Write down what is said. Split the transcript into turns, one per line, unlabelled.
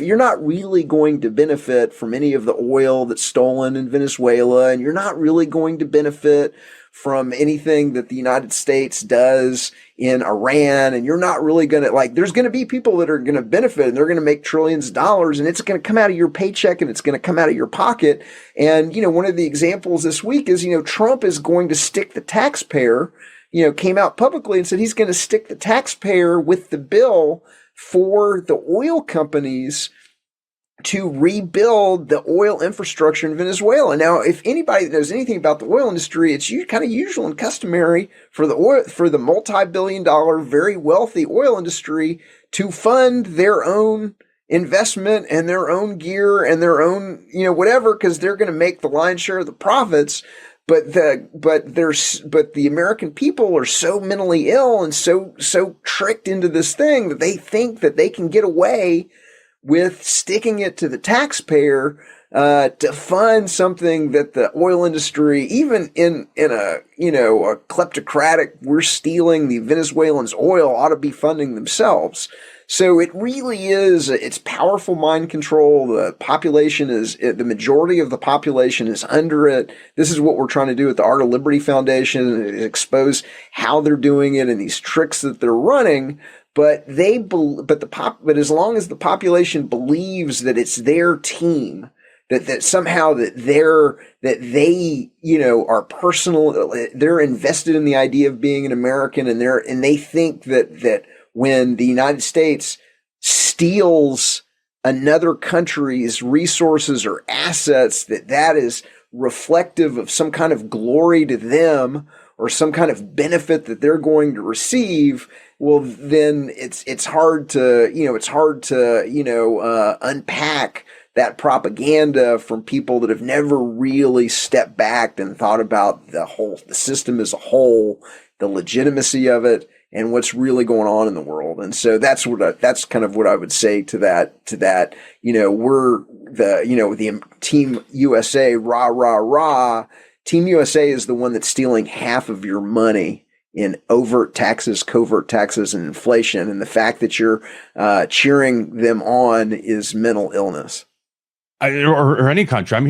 you're not really going to benefit from any of the oil that's stolen in Venezuela, and you're not really going to benefit from anything that the United States does in Iran, and you're not really going to, like, there's going to be people that are going to benefit, and they're going to make trillions of dollars, and it's going to come out of your paycheck, and it's going to come out of your pocket. And, one of the examples this week is, Trump is going to stick the taxpayer, came out publicly and said he's going to stick the taxpayer with the bill for the oil companies to rebuild the oil infrastructure in Venezuela. Now, if anybody knows anything about the oil industry, it's kind of usual and customary for the multi-billion-dollar, very wealthy oil industry to fund their own investment and their own gear and their own, whatever, because they're going to make the lion's share of the profits. But the American people are so mentally ill and so tricked into this thing that they think that they can get away with sticking it to the taxpayer to fund something that the oil industry, even in a kleptocratic, we're stealing the Venezuelans' oil, ought to be funding themselves. So it really is, it's powerful mind control. The majority of the population is under it. This is what we're trying to do at the Art of Liberty Foundation, is expose how they're doing it and these tricks that they're running. But as long as the population believes that it's their team, that somehow that they are personal, they're invested in the idea of being an American, and they think that when the United States steals another country's resources or assets, that is reflective of some kind of glory to them or some kind of benefit that they're going to receive. Well, then it's hard to unpack that propaganda from people that have never really stepped back and thought about the system as a whole, the legitimacy of it, and what's really going on in the world. And so that's kind of what I would say to that. We're the Team USA, rah, rah, rah. Team USA is the one that's stealing half of your money in overt taxes, covert taxes, and inflation. And the fact that you're cheering them on is mental illness.
Or any country. I'm here